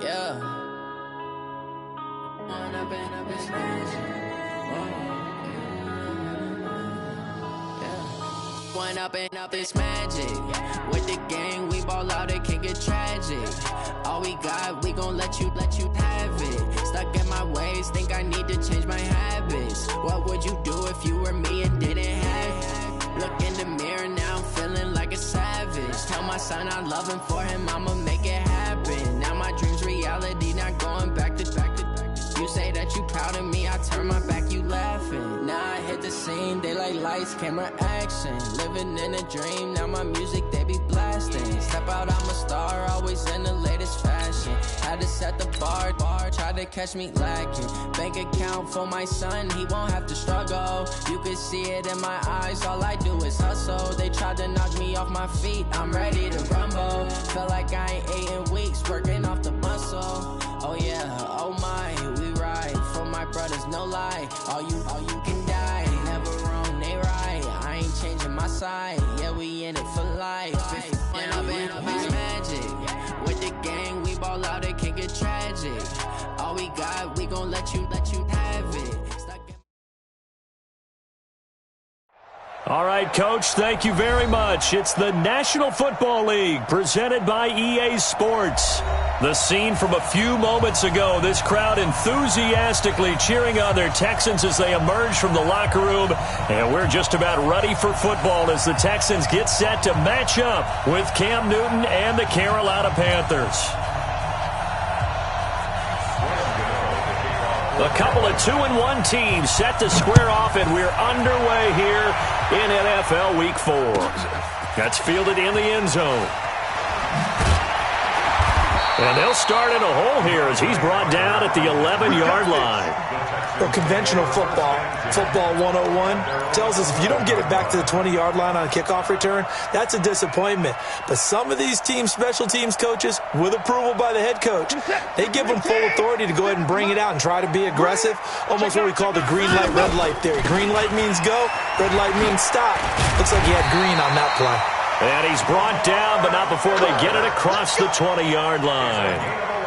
Yeah. One up and up, it's magic. With the gang, we ball out, it can get tragic. All we got, we gon' let you have it. Stuck in my ways, think I need to change my habits. What would you do if you were me and didn't have it? Look in the mirror, now I'm feeling like a savage. Tell my son I love him, for him I'ma make it happen. Now my dream's reality, not going back to. You say that you proud of me, I turn my back, you laughing. Now I hit the scene, they like lights, camera, action. Living in a dream, now my music, they be blasting. Step out, I'm a star, always in the latest fashion. Had to set the bar, try to catch me lacking. Bank account for my son, he won't have to struggle. You can see it in my eyes, all I do is hustle. They tried to knock me off my feet, I'm ready to rumble. Feel like I ain't ate in weeks, working off the muscle. Oh yeah, oh my, we ride for my brothers, no lie. All you can die, never wrong, they right. I ain't changing my side, yeah, we in it for life. When up and up is magic. With the gang, we ball out, it can get tragic. All we got, we gon' let you have it. All right, Coach, thank you very much. It's the National Football League presented by EA Sports. The scene from a few moments ago, this crowd enthusiastically cheering on their Texans as they emerge from the locker room. And we're just about ready for football as the Texans get set to match up with Cam Newton and the Carolina Panthers. A couple of 2-1 teams set to square off, and we're underway here in NFL Week 4. That's fielded in the end zone. And they'll start in a hole here as he's brought down at the 11-yard line. Well, conventional football 101, tells us if you don't get it back to the 20-yard line on a kickoff return, that's a disappointment. But some of these teams, special teams coaches, with approval by the head coach, they give them full authority to go ahead and bring it out and try to be aggressive, almost what we call the green light, red light theory. Green light means go, red light means stop. Looks like he had green on that play. And he's brought down, but not before they get it across the 20-yard line.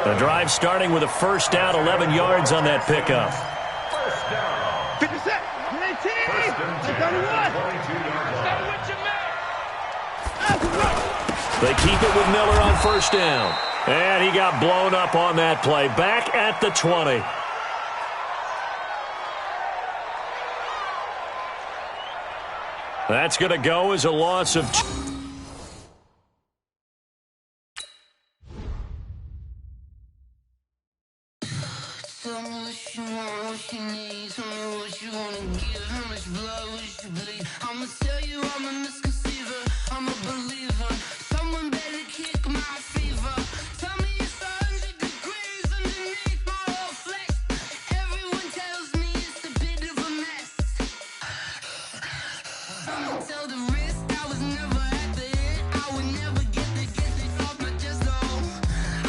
The drive starting with a first down, 11 yards on that pickup. First down. 50 set. 19. They keep it with Miller on first down. And he got blown up on that play. Back at the 20. That's going to go as a loss of 2. Tell me what you want, what you need. Tell me what you want to give. How much blood would you bleed? I'ma tell you I'm a misconceiver. I'm a believer. Someone better kick my fever. Tell me it's 100 degrees underneath my whole flesh. Everyone tells me it's a bit of a mess. I'ma tell the risk I was never at the end. I would never get it off my chest, though.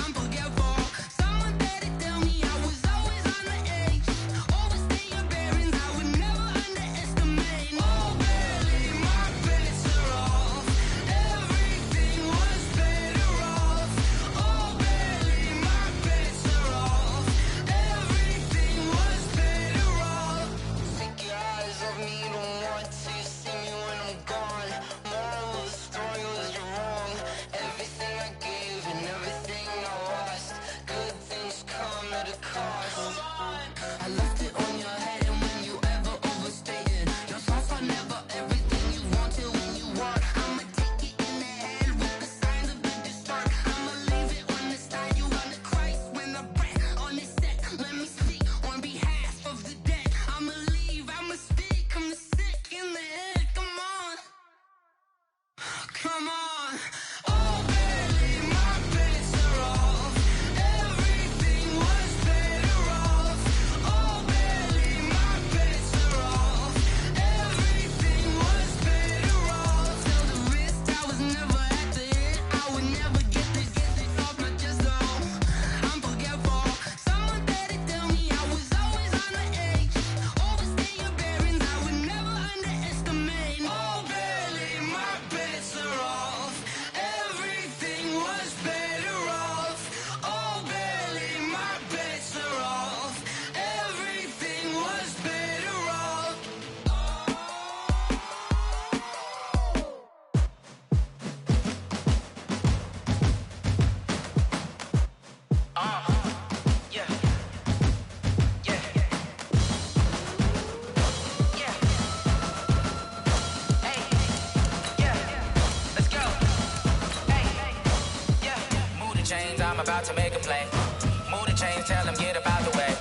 I'm forgetful. Someone better tell me I was always on the edge. Overstay your bearings, I would never underestimate. Oh, barely, my bets are off. Everything was better chains, I'm about to make a play. Move the chains, tell them get up out the way.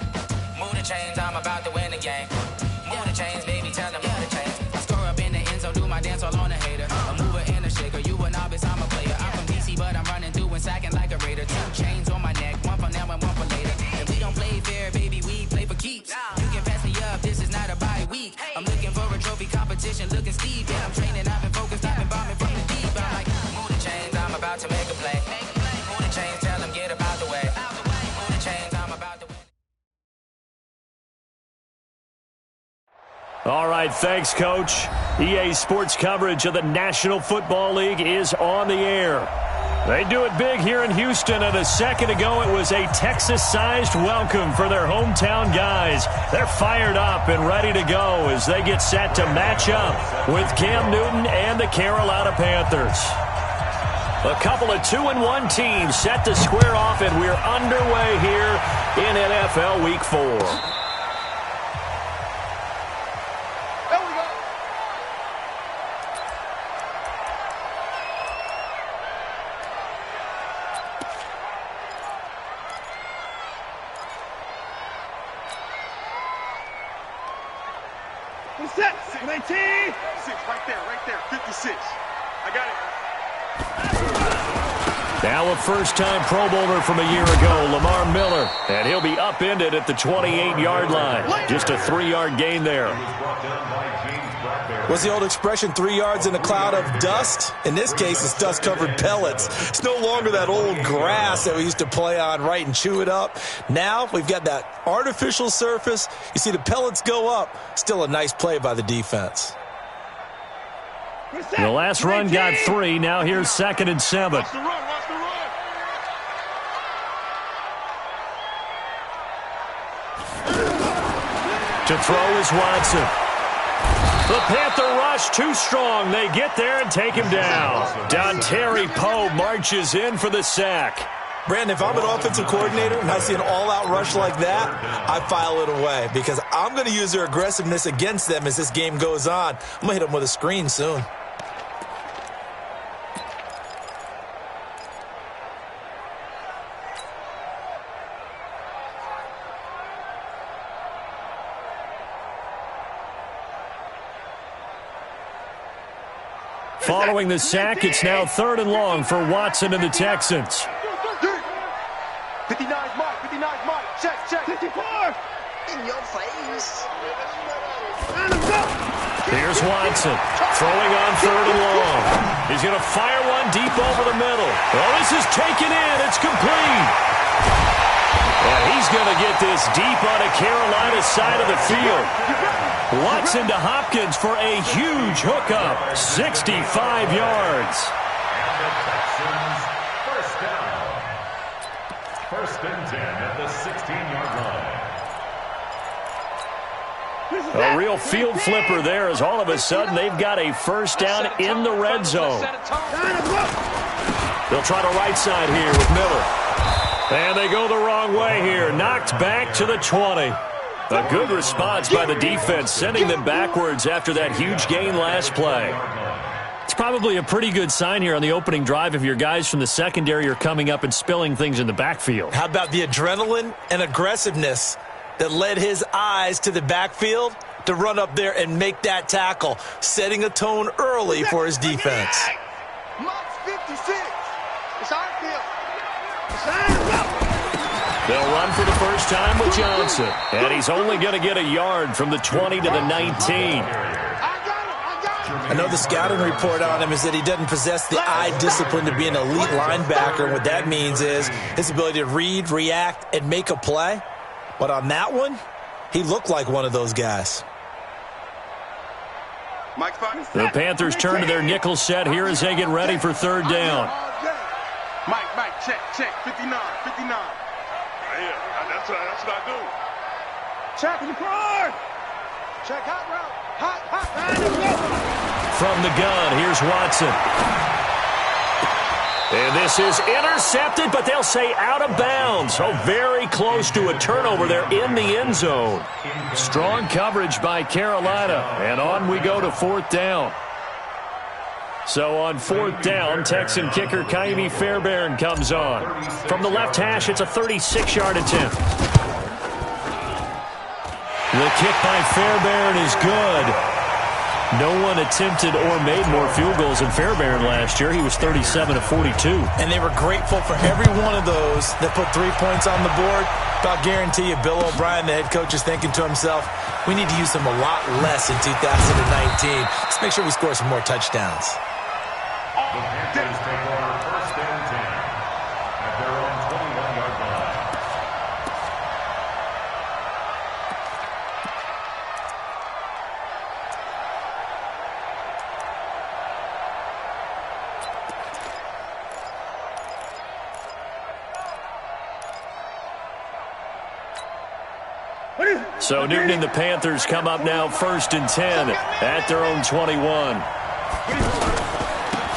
Move the chains, I'm about to win the game. Move the chains, baby, tell them move the chains. I score up in the end zone, do my dance all on a hater. A mover and a shaker, you a novice, I'm a player. I'm from DC, but I'm running through and sacking like a raider. 2 chains on my neck, one for now and one for later. And we don't play fair, baby, we play for keeps. You can pass me up, this is not a bye week. I'm looking for a trophy competition, looking steep. Yeah, I'm training, I've been focused, I've been bombing from the deep. I'm like, move the chains, I'm about to make a play. Move the chains, tell them get up out the way. Move the chains, I'm about to win. All right, thanks, Coach. EA Sports coverage of the National Football League is on the air. They do it big here in Houston, and a second ago it was a Texas-sized welcome for their hometown guys. They're fired up and ready to go as they get set to match up with Cam Newton and the Carolina Panthers. A couple of 2-1 teams set to square off, and we're underway here in NFL Week 4. Set, 19. 6, right there, 56. I got it. Now a first-time Pro Bowler from a year ago, Lamar Miller, and he'll be upended at the 28-yard line. Just a 3-yard gain there. What's the old expression, 3 yards in a cloud of dust? In this case, it's dust-covered pellets. It's no longer that old grass that we used to play on, right, and chew it up. Now we've got that artificial surface. You see the pellets go up. Still a nice play by the defense. The last run got 3. Now here's 2nd and 7. Watch the run, watch the run. To throw is Watson. The Panther rush too strong. They get there and take him down. Dontari Poe marches in for the sack. Brandon, if I'm an offensive coordinator and I see an all-out rush like that, I file it away because I'm going to use their aggressiveness against them as this game goes on. I'm going to hit them with a screen soon. Following the sack, it's now 3rd and long for Watson and the Texans. 59's Mike, 59's Mike. Check. 54. In your face. Here's Watson, throwing on 3rd and long. He's going to fire one deep over the middle. Oh, this is taken in. It's complete. And he's going to get this deep on a Carolina side of the field. Watson to Hopkins for a huge hookup, 65 yards. And the Texans, first down. 1st and 10 at the 16-yard line. A real field flipper there as all of a sudden they've got a first down in the red zone. They'll try to right side here with Miller. And they go the wrong way here, knocked back to the 20. A good response by the defense, sending them backwards after that huge gain last play. It's probably a pretty good sign here on the opening drive if your guys from the secondary are coming up and spilling things in the backfield. How about the adrenaline and aggressiveness that led his eyes to the backfield to run up there and make that tackle, setting a tone early for his defense. Mike's 56. It's our field. They'll run for the first time with Johnson. And he's only going to get a yard from the 20 to the 19. I know the scouting report on him is that he doesn't possess the eye discipline to be an elite linebacker. What that means is his ability to read, react, and make a play. But on that one, he looked like one of those guys. The Panthers turn to their nickel set here as they get ready for 3rd down. Mike, check. 59. Yeah, that's what I do. Check in the car. Check hot route. Hot. From the gun, here's Watson. And this is intercepted, but they'll say out of bounds. So very close to a turnover there in the end zone. Strong coverage by Carolina. And on we go to 4th down. So on 4th down, Texan kicker Kaimi Fairbairn comes on. From the left hash, it's a 36-yard attempt. The kick by Fairbairn is good. No one attempted or made more field goals than Fairbairn last year. He was 37 of 42. And they were grateful for every one of those that put 3 points on the board. I'll guarantee you Bill O'Brien, the head coach, is thinking to himself, we need to use them a lot less in 2019. Let's make sure we score some more touchdowns. The Panthers take over 1st and 10 at their own 21-yard line. So Newton and the Panthers come up now 1st and 10 at their own 21.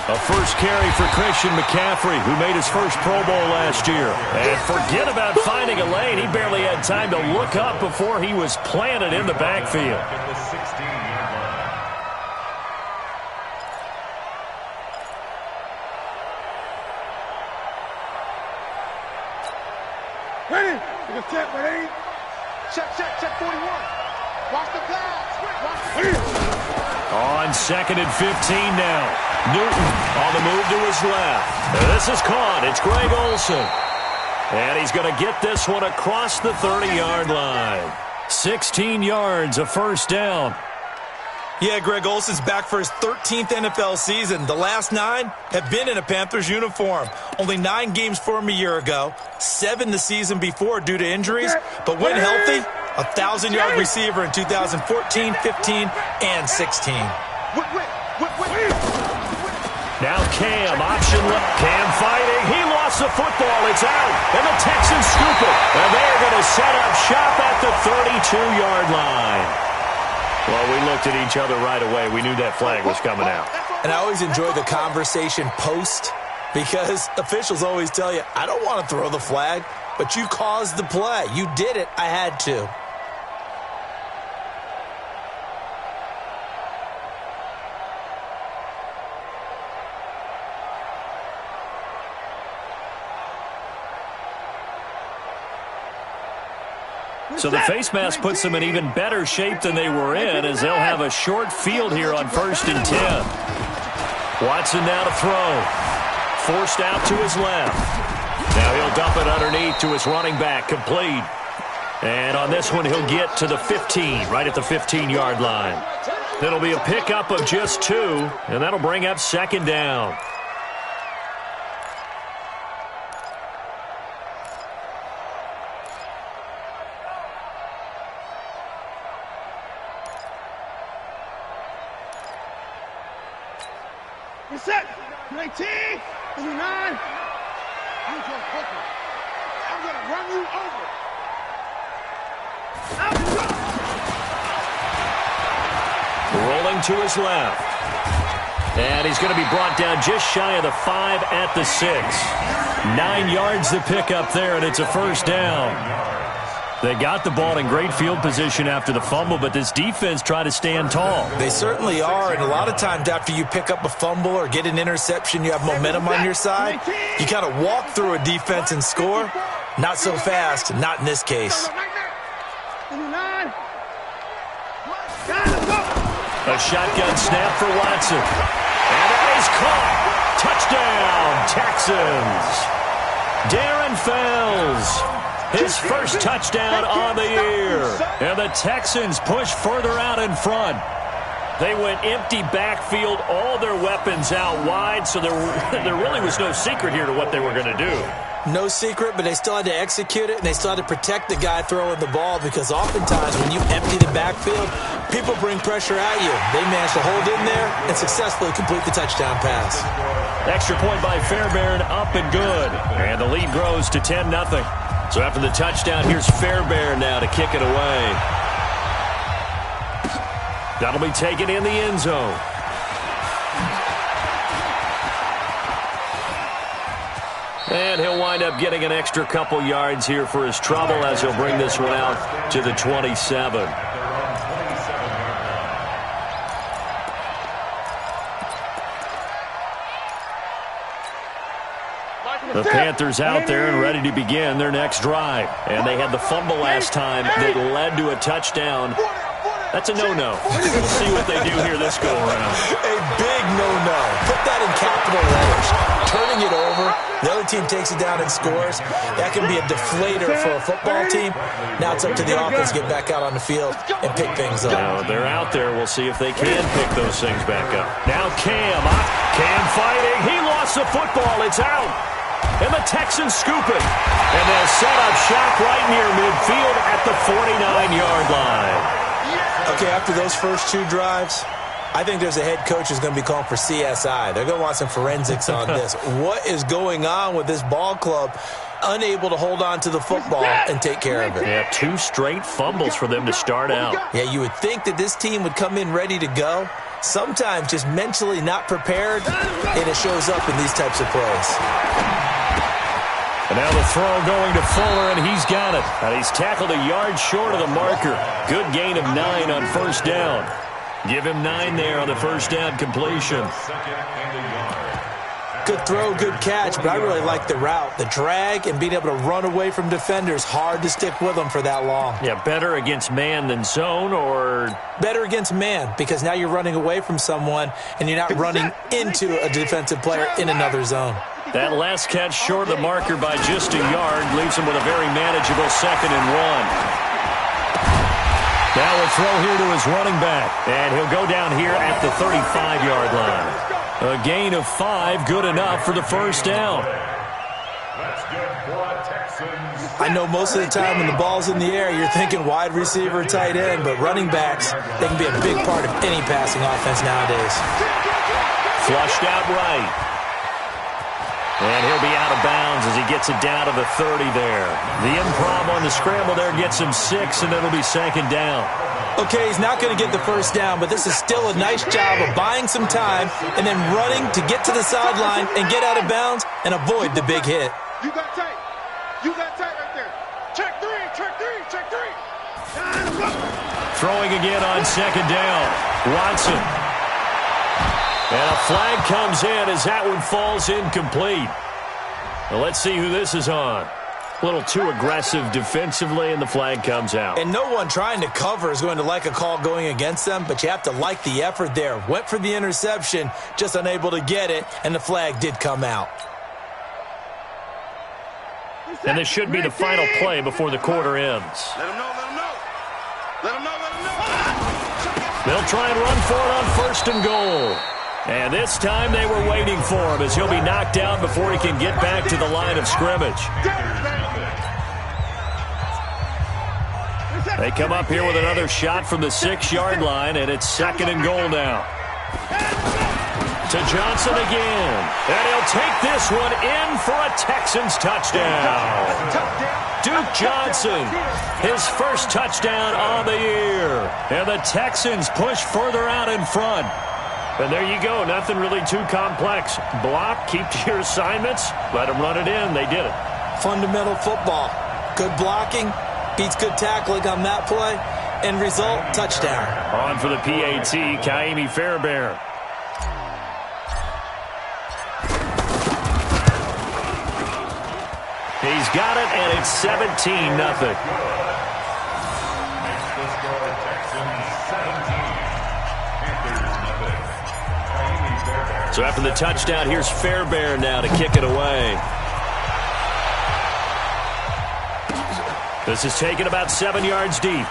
A first carry for Christian McCaffrey, who made his first Pro Bowl last year. And forget about finding a lane. He barely had time to look up before he was planted in the backfield. Ready? You can check, ready? Check 41. Watch the pass. On 2nd and 15 now. Newton on the move to his left. This is caught. It's Greg Olsen. And he's going to get this one across the 30-yard line. 16 yards, a first down. Yeah, Greg Olsen's back for his 13th NFL season. The last 9 have been in a Panthers uniform. Only 9 games for him a year ago, 7 the season before due to injuries. But when healthy, a 1,000-yard receiver in 2014, 15, and 16. Now Cam, option left. Cam fighting. He lost the football. It's out. And the Texans scoop it. And they're going to set up shop at the 32-yard line. Well, we looked at each other right away. We knew that flag was coming out. And I always enjoy the conversation post because officials always tell you, I don't want to throw the flag, but you caused the play. You did it. I had to. So the face mask puts them in even better shape than they were in, as they'll have a short field here on 1st and 10. Watson now to throw. Forced out to his left. Now he'll dump it underneath to his running back, complete. And on this one, he'll get to the 15, right at the 15-yard line. That'll be a pickup of just 2, and that'll bring up 2nd down. You're set. 19, 29. I'm going to run you over. Rolling to his left. And he's going to be brought down just shy of the 5 at the 6. 9 yards to pick up there, and it's a first down. They got the ball in great field position after the fumble, but this defense tried to stand tall. They certainly are, and a lot of times after you pick up a fumble or get an interception, you have momentum on your side. You kind of walk through a defense and score. Not so fast, not in this case. A shotgun snap for Watson. And that is caught. Touchdown, Texans. Darren Fells. His first touchdown on the year. And the Texans push further out in front. They went empty backfield, all their weapons out wide, so there really was no secret here to what they were going to do. No secret, but they still had to execute it, and they still had to protect the guy throwing the ball because oftentimes when you empty the backfield, people bring pressure at you. They managed to hold in there and successfully complete the touchdown pass. Extra point by Fairbairn, up and good. And the lead grows to 10-0. So after the touchdown, here's Fairbairn now to kick it away. That'll be taken in the end zone. And he'll wind up getting an extra couple yards here for his trouble as he'll bring this one out to the 27. The Panthers out there and ready to begin their next drive. And they had the fumble last time that led to a touchdown. That's a no-no. We'll see what they do here this go-around. A big no-no. Put that in capital letters. Turning it over, the other team takes it down and scores. That can be a deflator for a football team. Now it's up to the offense to get back out on the field and pick things up. Now they're out there. We'll see if they can pick those things back up. Now Cam fighting. He lost the football. It's out. And the Texans scoop it. And they'll set up shop right near midfield at the 49-yard line. Okay, after those first two drives, I think there's a head coach who's going to be calling for CSI. They're going to want some forensics on this. What is going on with this ball club? Unable to hold on to the football and take care of it. Yeah, 2 straight fumbles for them to start out. Yeah, you would think that this team would come in ready to go. Sometimes just mentally not prepared, and it shows up in these types of plays. And now the throw going to Fuller, and he's got it. And he's tackled a yard short of the marker. Good gain of 9 on first down. Give him 9 there on the first down completion. Good throw, good catch, but I really like the route. The drag and being able to run away from defenders, hard to stick with them for that long. Yeah, better against man than zone, or? Better against man, because now you're running away from someone and you're not running into a defensive player in another zone. That last catch short of the marker by just a yard leaves him with a very manageable 2nd and 1. Now a throw here to his running back, and he'll go down here at the 35-yard line. A gain of 5, good enough for the first down. I know most of the time when the ball's in the air, you're thinking wide receiver, tight end, but running backs, they can be a big part of any passing offense nowadays. Flushed out right. And he'll be out of bounds as he gets it down to the 30 there. The improv on the scramble there gets him 6, and it'll be 2nd down. Okay, he's not going to get the first down, but this is still a nice job of buying some time and then running to get to the sideline and get out of bounds and avoid the big hit. You got tight. You got tight right there. Check 3, check 3, check 3. Throwing again on 2nd down. Watson. And a flag comes in as that one falls incomplete. Well, let's see who this is on. A little too aggressive defensively, and the flag comes out. And no one trying to cover is going to like a call going against them, but you have to like the effort there. Went for the interception, just unable to get it, and the flag did come out. And this should be the final play before the quarter ends. Let him know, let him know. Let him know, let him know. They'll try and run for it on 1st and goal. And this time they were waiting for him as he'll be knocked down before he can get back to the line of scrimmage. They come up here with another shot from the 6-yard line, and it's 2nd and goal now. To Johnson again. And he'll take this one in for a Texans touchdown. Duke Johnson, his first touchdown on the year. And the Texans push further out in front. And there you go. Nothing really too complex. Block, keep to your assignments, let them run it in. They did it. Fundamental football. Good blocking, beats good tackling on that play. End result, touchdown. On for the PAT, Kaimi Fairbairn. He's got it, and it's 17-0. So after the touchdown, here's Fairbairn now to kick it away. This is taken about 7 yards deep.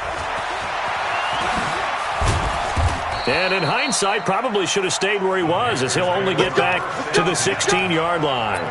And in hindsight, probably should have stayed where he was, as he'll only get back to the 16-yard line.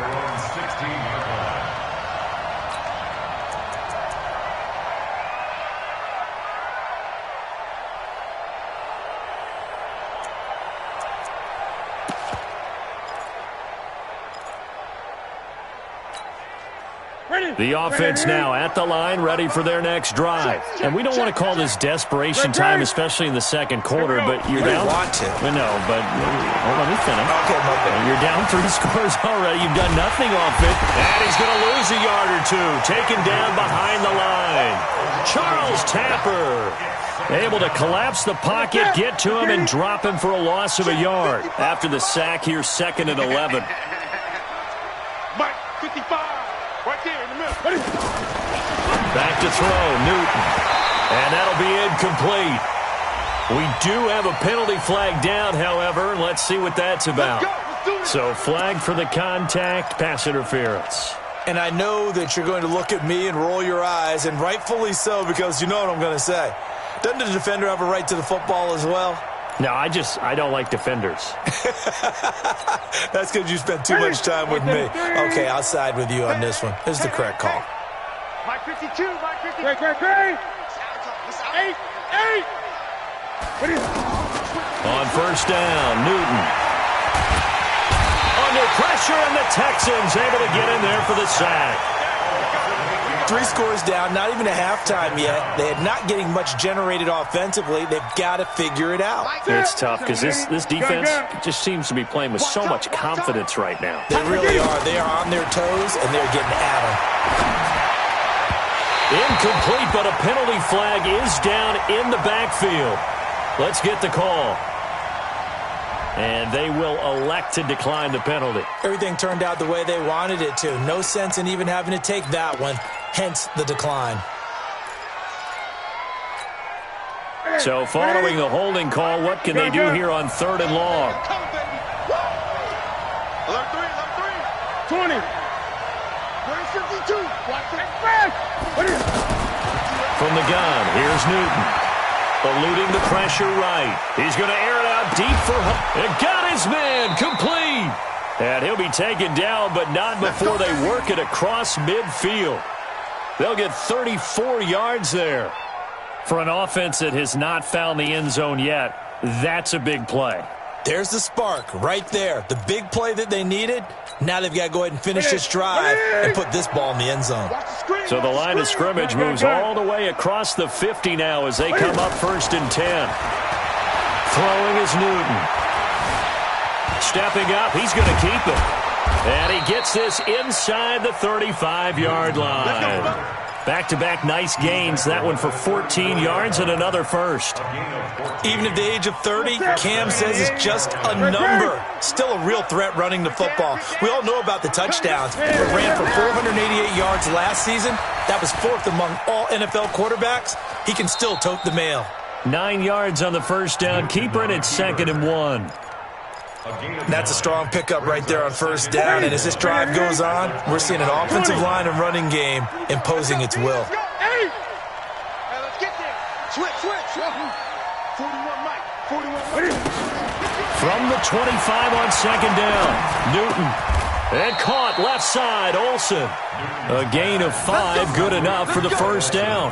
The offense now at the line, ready for their next drive. And we don't want to call this desperation time, especially in the second quarter, but you're down. Want to. No, but let me finish. Okay, you're down 3 scores already. You've done nothing off it. And he's going to lose a yard or two. Taken down behind the line. Charles Tapper able to collapse the pocket, get to him, and drop him for a loss of a yard. After the sack here, 2nd and 11. Mike, 50 55. Right there in the middle. Back to throw, Newton. And that'll be incomplete. We do have a penalty flag down, however. Let's see what that's about. So flag for the contact, pass interference. And I know that you're going to look at me and roll your eyes, and rightfully so, because you know what I'm going to say. Doesn't the defender have a right to the football as well? No, I don't like defenders. That's because you spent too much time with me. Okay, I'll side with you on this one. This is the correct call. Mike 52, Mike 52. Great. 8. On first down, Newton. Under pressure, and the Texans able to get in there for the sack. 3 scores down, not even a halftime yet. They're not getting much generated offensively. They've got to figure it out. It's tough because this defense just seems to be playing with so much confidence right now. They really are. They are on their toes, and they're getting at them. Incomplete, but a penalty flag is down in the backfield. Let's get the call. And they will elect to decline the penalty. Everything turned out the way they wanted it to. No sense in even having to take that one, hence the decline. So following the holding call, what can they do here on 3rd and long? 20. 52. From the gun, here's Newton. Eluding the pressure right. He's going to air it out deep for Hunt. And got his man complete. And he'll be taken down, but not before they work it across midfield. They'll get 34 yards there. For an offense that has not found the end zone yet, that's a big play. There's the spark right there. The big play that they needed. Now they've got to go ahead and finish this drive and put this ball in the end zone. So the line of scrimmage moves all the way across the 50 now as they come up 1st and 10. Throwing is Newton. Stepping up, he's going to keep it. And he gets this inside the 35-yard line. Back-to-back nice gains. That one for 14 yards and another first. Even at the age of 30, Cam says it's just a number. Still a real threat running the football. We all know about the touchdowns. It ran for 488 yards last season. That was 4th among all NFL quarterbacks. He can still tote the mail. 9 yards on the first down. Keeper, and it's 2nd and 1. That's a strong pickup right there on first down. And as this drive goes on, we're seeing an offensive line and running game imposing its will. Hey, let's get there. Switch. 41, Mike. 41. From the 25 on 2nd down. Newton. And caught left side, Olsen. A gain of 5, good enough for the first down.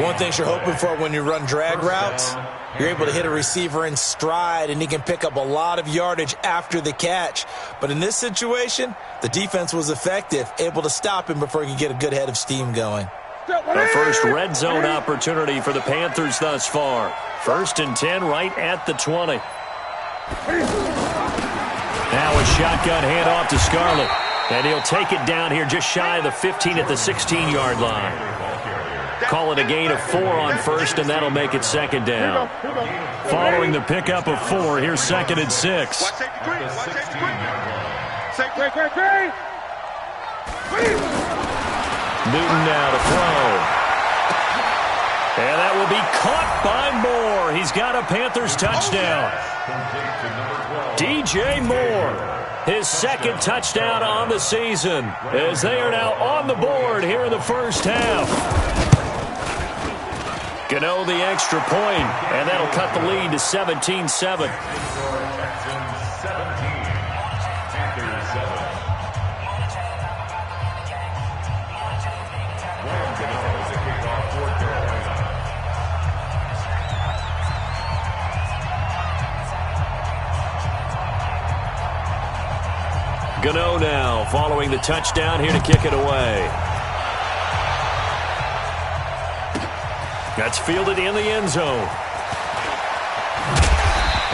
One thing you're hoping for when you run drag routes, you're able to hit a receiver in stride, and he can pick up a lot of yardage after the catch. But in this situation, the defense was effective, able to stop him before he could get a good head of steam going. A first red zone opportunity for the Panthers thus far. 1st and 10 right at the 20. Now a shotgun handoff to Scarlett. And he'll take it down here just shy of the 15 at the 16-yard line. Call it a gain of 4 on first, and that'll make it 2nd down. Following the pickup of 4, here's 2nd and 6. Newton now to throw. And that will be caught by Moore. He's got a Panthers touchdown. DJ Moore, his 2nd touchdown on the season, as they are now on the board here in the first half. Gano the extra point, and that'll cut the lead to 17-7. Gano now following the touchdown here to kick it away. That's fielded in the end zone.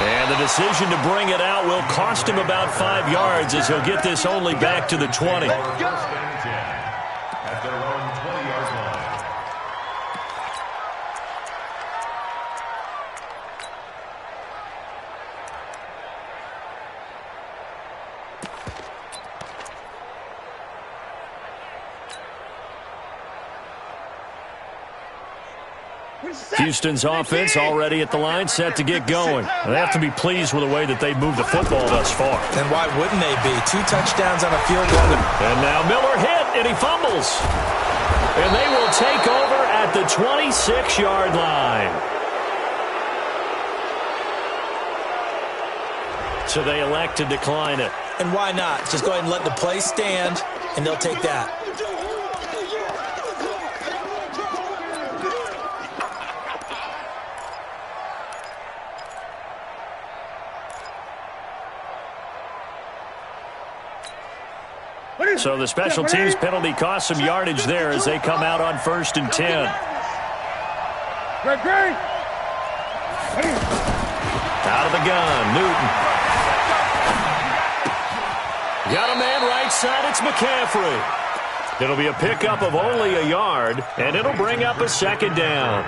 And the decision to bring it out will cost him about 5 yards as he'll get this only back to the 20. At their own 20-yard line. Houston's offense already at the line, set to get going. They have to be pleased with the way that they've moved the football thus far. And why wouldn't they be? 2 touchdowns on a field goal. And now Miller hit, and he fumbles. And they will take over at the 26-yard line. So they elect to decline it. And why not? Just go ahead and let the play stand, and they'll take that. So the special teams penalty cost some yardage there as they come out on 1st and 10. Out of the gun, Newton. Got a man right side, it's McCaffrey. It'll be a pickup of only a yard, and it'll bring up a 2nd down.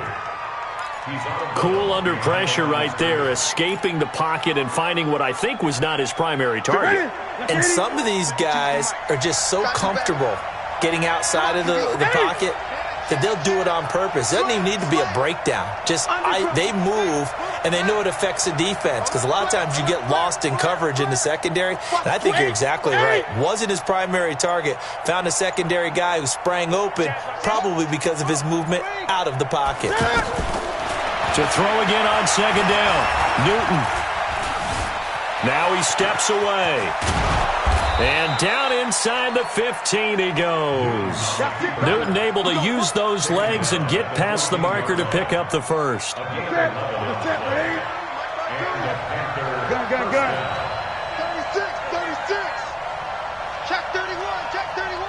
Cool under pressure right there, escaping the pocket and finding what I think was not his primary target. And some of these guys are just so comfortable getting outside of the pocket that they'll do it on purpose. It doesn't even need to be a breakdown. They move, and they know it affects the defense because a lot of times you get lost in coverage in the secondary. And I think you're exactly right. Wasn't his primary target. Found a secondary guy who sprang open, probably because of his movement out of the pocket. To throw again on 2nd down. Newton. Now he steps away. And down inside the 15 he goes. Newton able to use those legs and get past the marker to pick up the 1st. Gun. 36, 36. Check 31, check 31.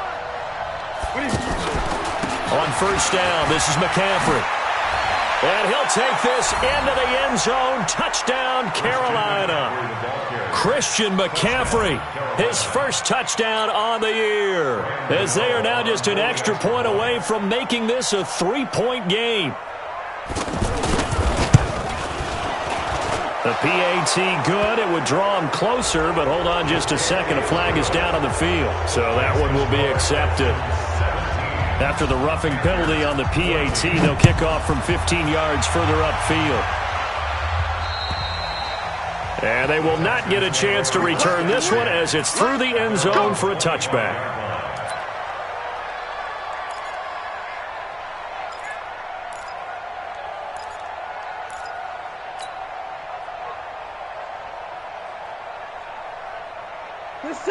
On 1st down, this is McCaffrey. And he'll take this into the end zone. Touchdown, Carolina. Christian McCaffrey, his 1st touchdown on the year, as they are now just an extra point away from making this a 3-point game. The PAT good. It would draw him closer, but hold on just a second. A flag is down on the field, so that one will be accepted. After the roughing penalty on the PAT, they'll kick off from 15 yards further upfield. And they will not get a chance to return this one as it's through the end zone for a touchback.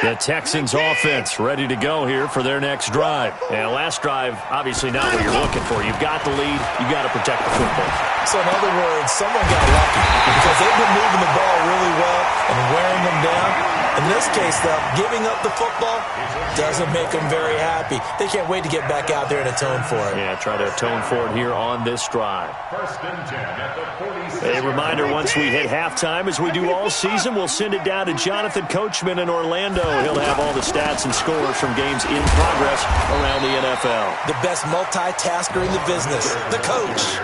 The Texans offense ready to go here for their next drive. And last drive, obviously not what you're looking for. You've got the lead. You've got to protect the football. So in other words, someone got lucky because they've been moving the ball really well and wearing them down. In this case, though, giving up the football doesn't make them very happy. They can't wait to get back out there and atone for it. Yeah, try to atone for it here on this drive. 1st and 10 at the 46. A reminder, once we hit halftime, as we do all season, we'll send it down to Jonathan Coachman in Orlando. He'll have all the stats and scores from games in progress around the NFL. The best multitasker in the business, the coach.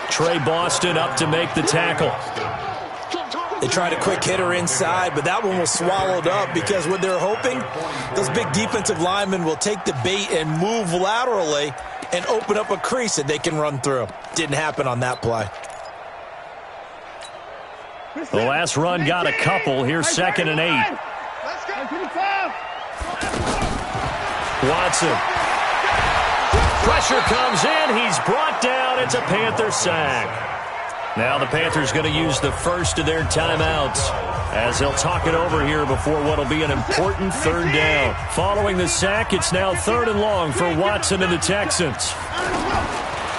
Trey Boston up to make the tackle. They tried a quick hitter inside, but that one was swallowed up because what they're hoping, those big defensive linemen will take the bait and move laterally and open up a crease that they can run through. Didn't happen on that play. The last run got a couple. Here's 2nd and 8. Let's go. Watson. Pressure comes in. He's brought down. It's a Panther sack. Now the Panthers going to use the first of their timeouts as they'll talk it over here before what will be an important 3rd down. Following the sack, it's now 3rd and long for Watson and the Texans.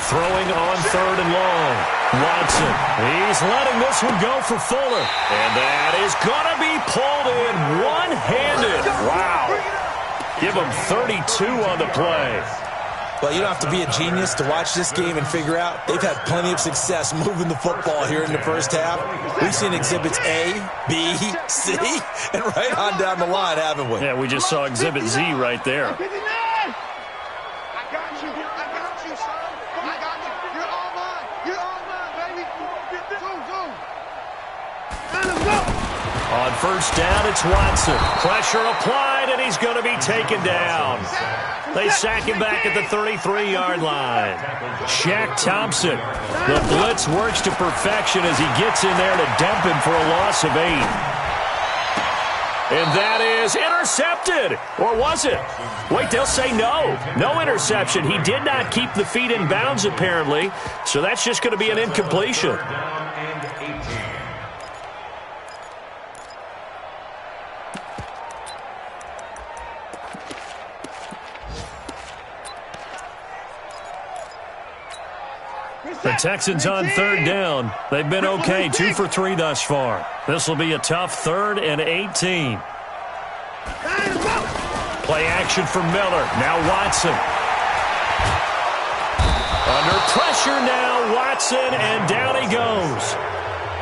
Throwing on 3rd and long. Watson, he's letting this one go for Fuller. And that is going to be pulled in one-handed. Wow. Give him 32 on the play. Well, you don't have to be a genius to watch this game and figure out they've had plenty of success moving the football here in the first half. We've seen exhibits A, B, C, and right on down the line, haven't we? Yeah, we just saw exhibit Z right there. I got you. I got you, son. I got you. You're all mine. You're all mine, baby. Zoom. Let him go. On first down, it's Watson. Pressure applied, and he's going to be taken down. They sack him back at the 33-yard line. Shaq Thompson. The blitz works to perfection as he gets in there to dump him for a loss of 8. And that is intercepted. Or was it? Wait, they'll say no. No interception. He did not keep the feet in bounds, apparently. So that's just going to be an incompletion. The Texans on third down. They've been okay, 2 for 3 thus far. This will be a tough 3rd and 18. Play action for Miller. Now Watson. Under pressure now, Watson, and down he goes.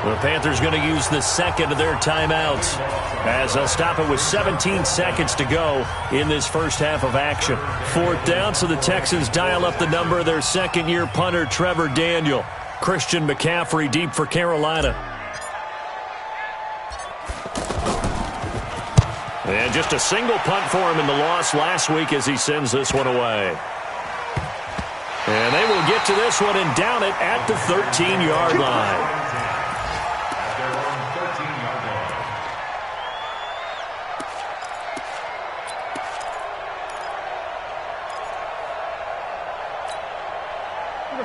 The Panthers going to use the second of their timeouts as they'll stop it with 17 seconds to go in this first half of action. 4th down, so the Texans dial up the number of their second-year punter, Trevor Daniel. Christian McCaffrey deep for Carolina. And just a single punt for him in the loss last week as he sends this one away. And they will get to this one and down it at the 13-yard line.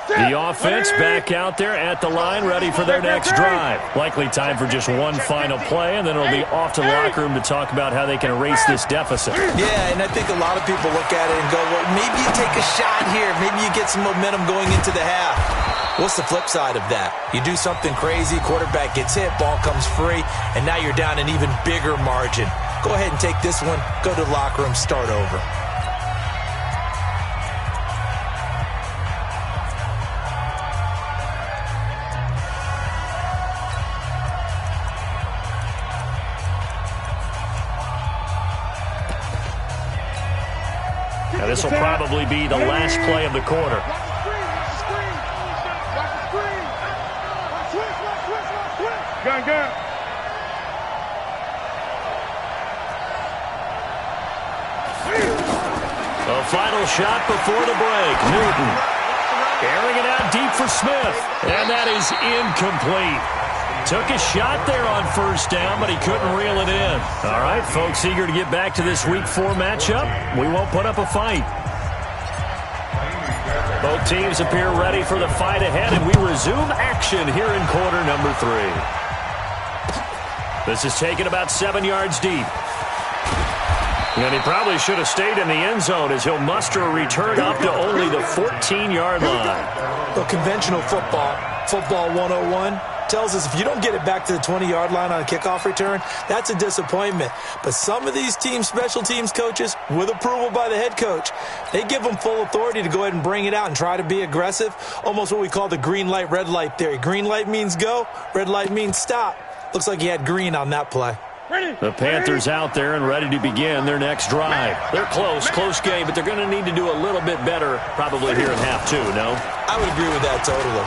The offense back out there at the line, ready for their next drive. Likely time for just one final play, and then it'll be off to the locker room to talk about how they can erase this deficit. Yeah, and I think a lot of people look at it and go, well, maybe you take a shot here. Maybe you get some momentum going into the half. What's the flip side of that? You do something crazy, quarterback gets hit, ball comes free, and now you're down an even bigger margin. Go ahead and take this one, go to the locker room, start over. This will probably be the last play of the quarter. Gun. A final shot before the break. Newton airing it out deep for Smith. And that is incomplete. Took a shot there on first down, but he couldn't reel it in. All right, folks, eager to get back to this Week 4 matchup. We won't put up a fight. Both teams appear ready for the fight ahead, and we resume action here in quarter number 3. This is taken about 7 yards deep. And he probably should have stayed in the end zone as he'll muster a return up to only the 14-yard line. Well, conventional football 101, tells us if you don't get it back to the 20-yard line on a kickoff return, that's a disappointment. But some of these special teams coaches, with approval by the head coach, they give them full authority to go ahead and bring it out and try to be aggressive, almost what we call the green light, red light theory. Green light means go, red light means stop. Looks like he had green on that play. The Panthers out there and ready to begin their next drive. They're close game, but they're going to need to do a little bit better probably here in half 2, no? I would agree with that totally.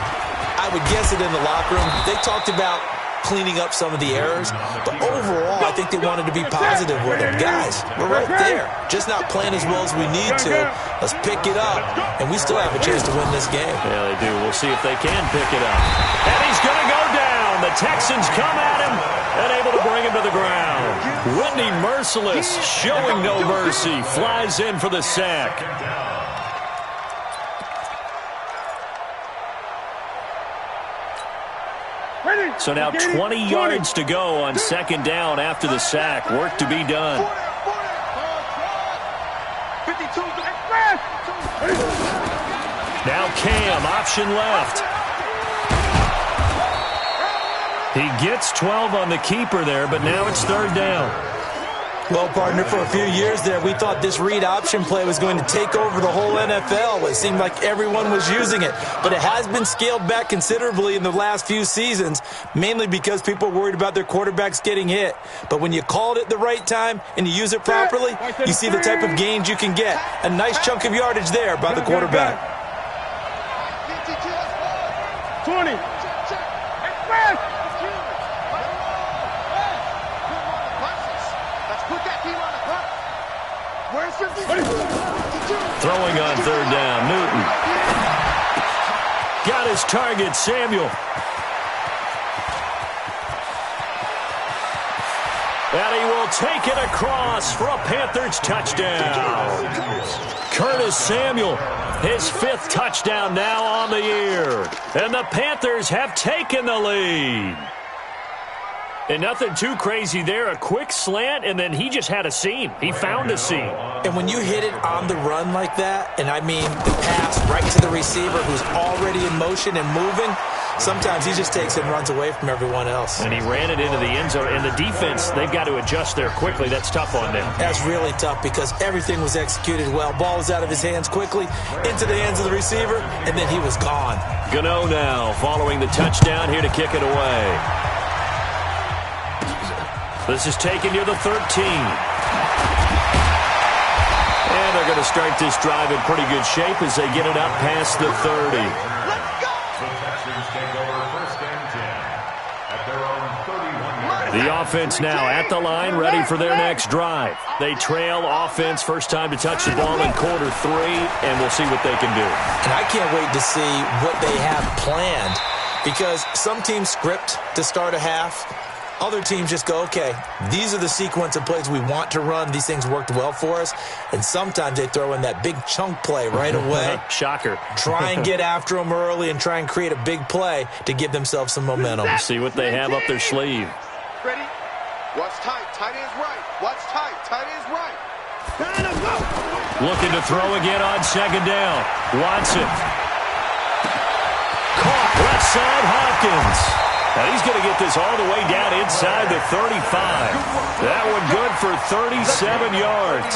I would guess it in the locker room. They talked about cleaning up some of the errors, but overall, I think they wanted to be positive with them. Guys, we're right there. Just not playing as well as we need to. Let's pick it up, and we still have a chance to win this game. Yeah, they do. We'll see if they can pick it up. And he's going to go down. The Texans come at him and able to bring him to the ground. Whitney Merciless, showing no mercy, flies in for the sack. So now 20 yards to go on second down after the sack. Work to be done. Now Cam, option left. He gets 12 on the keeper there, but now it's third down. Well, partner, for a few years there, we thought this read option play was going to take over the whole NFL. It seemed like everyone was using it. But it has been scaled back considerably in the last few seasons, mainly because people are worried about their quarterbacks getting hit. But when you call it at the right time and you use it properly, you see the type of gains you can get. A nice chunk of yardage there by the quarterback. 20. Throwing on third down, Newton. Got his target, Samuel. And he will take it across for a Panthers touchdown. Curtis Samuel, his 5th touchdown now on the year. And the Panthers have taken the lead. And nothing too crazy there. A quick slant, and then he just had a seam. He found a seam. And when you hit it on the run like that, and I mean the pass right to the receiver who's already in motion and moving, sometimes he just takes it and runs away from everyone else. And he ran it into the end zone. And the defense, they've got to adjust there quickly. That's tough on them. That's really tough because everything was executed well. Ball was out of his hands quickly, into the hands of the receiver, and then he was gone. Gano now following the touchdown here to kick it away. This is taken near the 13. And they're going to start this drive in pretty good shape as they get it up past the 30. The Texans take over 1st and 10 at their own 31-yard line. The offense now at the line, ready for their next drive. They trail offense, first time to touch the ball in quarter 3, and we'll see what they can do. And I can't wait to see what they have planned because some teams script to start a half. Other teams just go, okay, these are the sequence of plays we want to run. These things worked well for us. And sometimes they throw in that big chunk play right away. Shocker. Try and get after them early and try and create a big play to give themselves some momentum. See what they have up their sleeve. Ready? Watch tight. Tight ends right. Watch tight. Tight ends right. Looking to throw again on 2nd down. Watson. Caught left side, Hopkins. And he's going to get this all the way down inside the 35. That one good for 37 yards.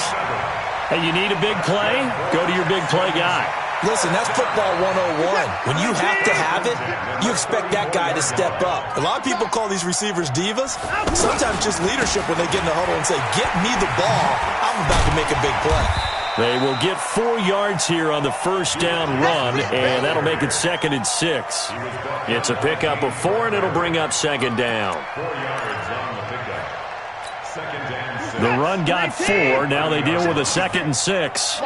Hey, you need a big play? Go to your big play guy. Listen, that's football 101. When you have to have it, you expect that guy to step up. A lot of people call these receivers divas. Sometimes just leadership when they get in the huddle and say, get me the ball. I'm about to make a big play. They will get 4 yards here on the first down run, and that'll make it 2nd and 6. It's a pickup of 4, and it'll bring up 2nd down. 4 yards on the pickup. 2nd and 6. The run got 4. Now they deal with a 2nd and 6.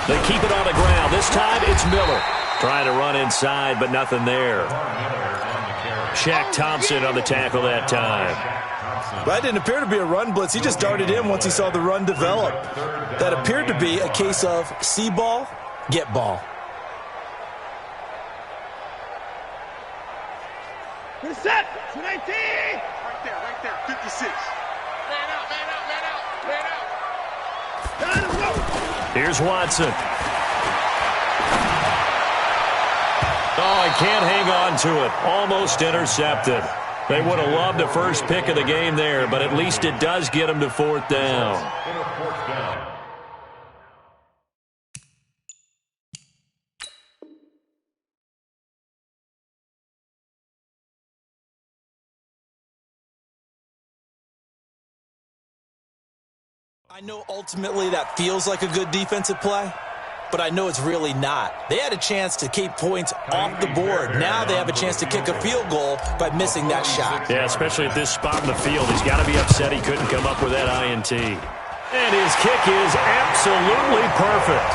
They keep it on the ground. This time it's Miller. Trying to run inside, but nothing there. Shaq Thompson on the tackle that time. That didn't appear to be a run blitz. He just darted in once he saw the run develop. That appeared to be a case of see ball, get ball. Set. 219. Right there. 56. Man out. Here's Watson. Oh, he can't hang on to it. Almost intercepted. They would have loved the first pick of the game there, but at least it does get them to 4th down. I know ultimately that feels like a good defensive play, but I know it's really not. They had a chance to keep points off the board. Now they have a chance to kick a field goal by missing that shot. Yeah, especially at this spot in the field. He's got to be upset he couldn't come up with that INT. And his kick is absolutely perfect.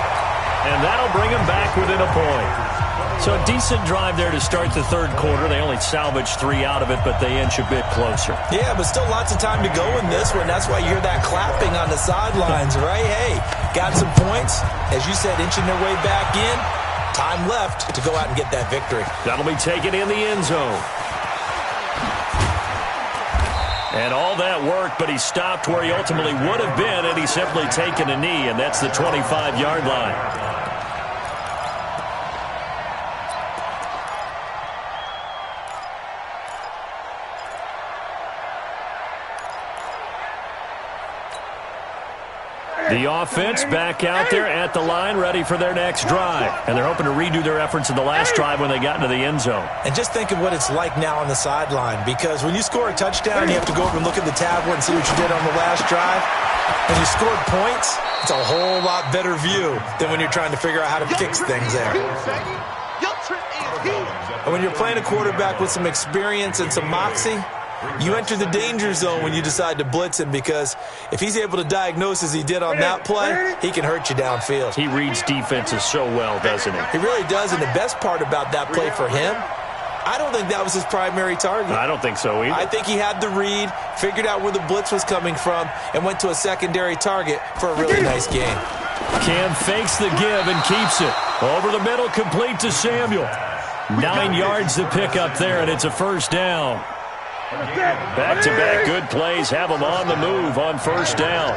And that'll bring him back within a point. So a decent drive there to start the 3rd quarter. They only salvaged 3 out of it, but they inch a bit closer. Yeah, but still lots of time to go in this one. That's why you hear that clapping on the sidelines, right? Hey, got some points. As you said, inching their way back in. Time left to go out and get that victory. That'll be taken in the end zone. And all that worked, but he stopped where he ultimately would have been, and he's simply taken a knee, and that's the 25-yard line. The offense back out there at the line, ready for their next drive. And they're hoping to redo their efforts in the last drive when they got into the end zone. And just think of what it's like now on the sideline, because when you score a touchdown, you have to go over and look at the tablet and see what you did on the last drive. When you scored points, it's a whole lot better view than when you're trying to figure out how to fix things there. And when you're playing a quarterback with some experience and some moxie, You enter the danger zone when you decide to blitz him, because if he's able to diagnose as he did on that play, he can hurt you downfield. He reads defenses so well, doesn't he? He really does, and the best part about that play for him, I don't think that was his primary target. I don't think so either. I think he had the read, figured out where the blitz was coming from, and went to a secondary target for a really nice game. Cam fakes the give and keeps it. Over the middle, complete to Samuel. 9 yards to pick up there, and it's a first down. Back-to-back good plays have him on the move on first down.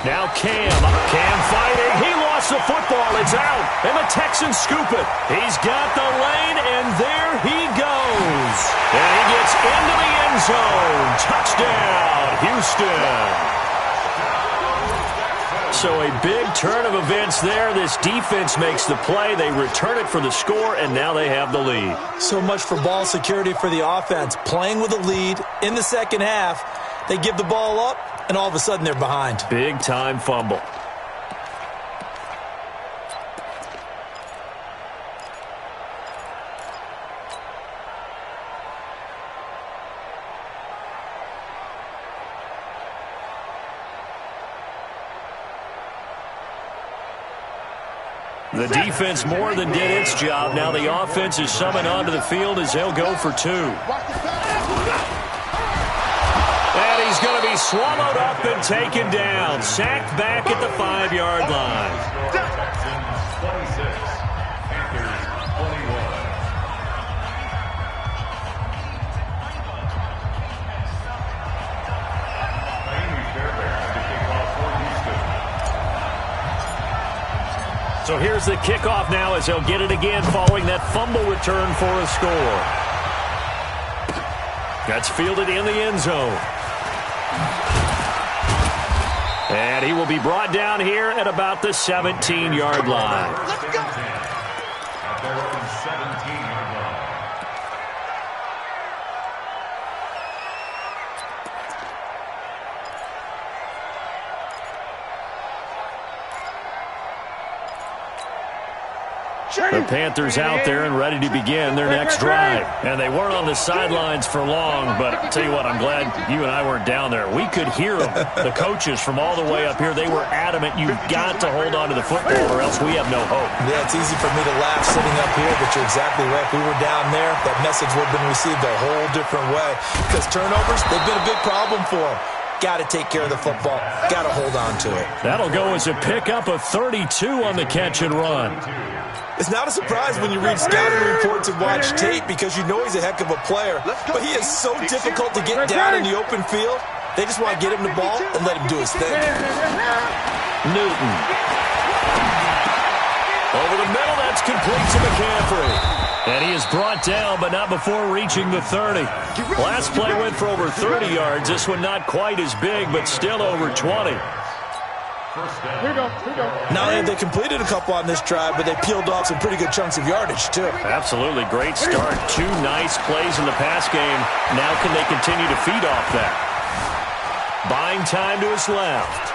Now Cam fighting. He lost the football. It's out, and the Texans scoop it. He's got the lane, and there he goes. And he gets into the end zone. Touchdown, Houston. So a big turn of events there. This defense makes the play. They return it for the score, and now they have the lead. So much for ball security for the offense. Playing with a lead in the second half, they give the ball up, and all of a sudden they're behind. Big-time fumble. The defense more than did its job. Now the offense is summoned onto the field as they'll go for 2. And he's going to be swallowed up and taken down. Sacked back at the 5-yard line. 26, Panthers 21. So here's the kickoff now as they'll get it again following that fumble return for a score. That's fielded in the end zone. And he will be brought down here at about the 17-yard line. At their own 17-yard line. The Panthers out there and ready to begin their next drive. And they weren't on the sidelines for long, but I'll tell you what, I'm glad you and I weren't down there. We could hear them. The coaches from all the way up here, they were adamant, you've got to hold on to the football or else we have no hope. Yeah, it's easy for me to laugh sitting up here, but you're exactly right. If we were down there, that message would have been received a whole different way. Because turnovers, they've been a big problem for them. Got to take care of the football. Got to hold on to it. That'll go as a pickup of 32 on the catch and run. It's not a surprise when you read scouting reports and watch tape because you know he's a heck of a player. But he is so difficult to get down in the open field. They just want to get him the ball and let him do his thing. Newton. Over the middle, that's complete to McCaffrey. And he is brought down, but not before reaching the 30. Last play went for over 30 yards. This one not quite as big, but still over 20. Not only have they completed a couple on this drive, but they peeled off some pretty good chunks of yardage, too. Absolutely. Great start. 2 nice plays in the pass game. Now can they continue to feed off that? Buying time to his left.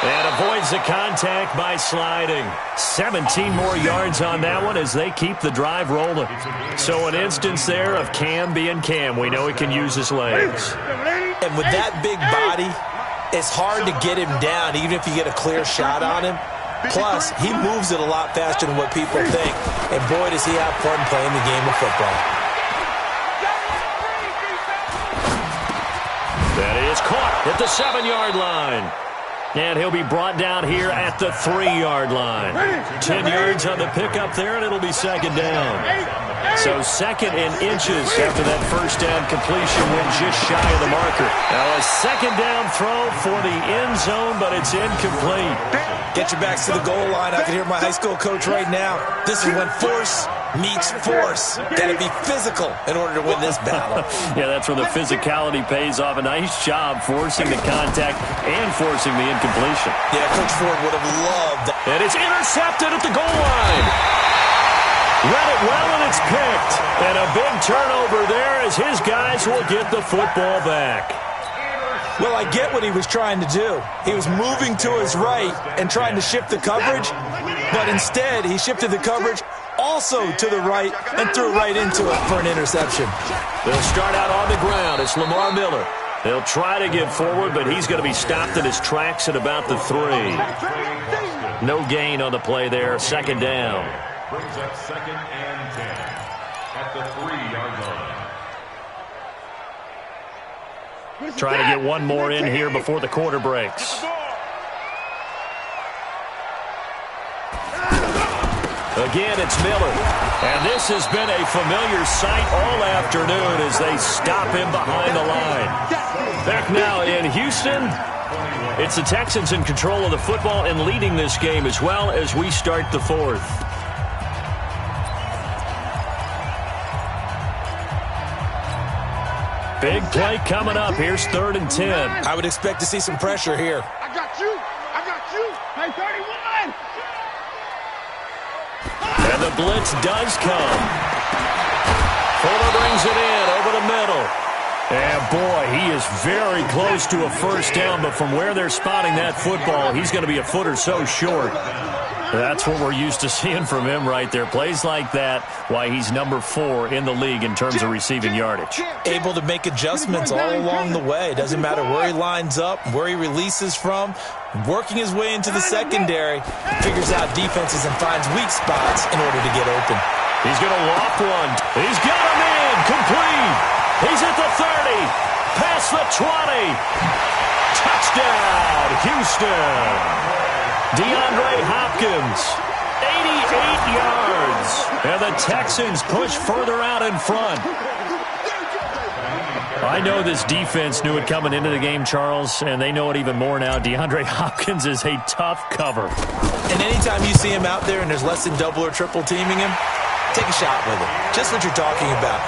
And avoids the contact by sliding. 17 more yards on that one as they keep the drive rolling. So an instance there of Cam being Cam. We know he can use his legs. And with that big body, it's hard to get him down, even if you get a clear shot on him. Plus, he moves it a lot faster than what people think. And boy, does he have fun playing the game of football. That is caught at the 7-yard line. And he'll be brought down here at the 3-yard line. 10 yards on the pickup there, and it'll be second down. So second and inches after that first down completion went just shy of the marker. Now a second down throw for the end zone, but it's incomplete. Get your backs to the goal line. I can hear my high school coach right now. This is when force meets force. Got to be physical in order to win this battle. Yeah, that's where the physicality pays off. A nice job forcing the contact and forcing the incompletion. Yeah, Coach Ford would have loved that. And it's intercepted at the goal line. Read it well, and it's picked. And a big turnover there as his guys will get the football back. Well, I get what he was trying to do. He was moving to his right and trying to shift the coverage, but instead he shifted the coverage also to the right and threw right into it for an interception. They'll start out on the ground. It's Lamar Miller. They'll try to get forward, but he's going to be stopped in his tracks at about the 3. No gain on the play there. Second down. Brings up 2nd and 10 at the 3-yard line. Trying to get one more in here before the quarter breaks. Again, it's Miller. And this has been a familiar sight all afternoon as they stop him behind the line. Back now in Houston, it's the Texans in control of the football and leading this game as well as we start the 4th. Big play coming up. Here's 3rd and 10. I would expect to see some pressure here. I got you. I got you. Hey, 31. And the blitz does come. Fuller brings it in over the middle. And, boy, he is very close to a first down, but from where they're spotting that football, he's going to be a foot or so short. That's what we're used to seeing from him right there. Plays like that, why he's number 4 in the league in terms of receiving yardage. Able to make adjustments all along the way. Doesn't matter where he lines up, where he releases from. Working his way into the secondary, figures out defenses and finds weak spots in order to get open. He's going to loft one. He's got him in. Complete. He's at the 30. Past the 20. Touchdown, Houston. DeAndre Hopkins, 88 yards. And the Texans push further out in front. I know this defense knew it coming into the game, Charles, and they know it even more now. DeAndre Hopkins is a tough cover. And anytime you see him out there and there's less than double or triple teaming him, take a shot with him. Just what you're talking about.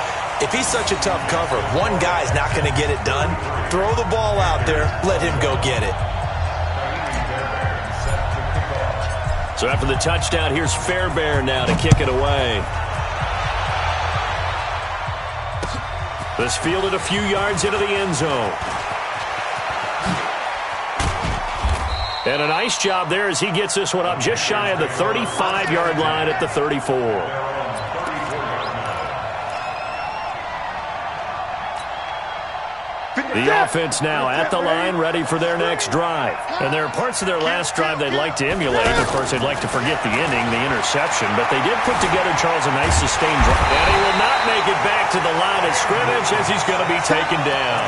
If he's such a tough cover, one guy's not going to get it done. Throw the ball out there. Let him go get it. So after the touchdown, here's Fairbairn now to kick it away. This fielded a few yards into the end zone. And a nice job there as he gets this one up just shy of the 35-yard line at the 34. The offense now at the line, ready for their next drive. And there are parts of their last drive they'd like to emulate. Of course, they'd like to forget the ending, the interception. But they did put together, Charles, a nice sustained drive. And he will not make it back to the line of scrimmage as he's going to be taken down.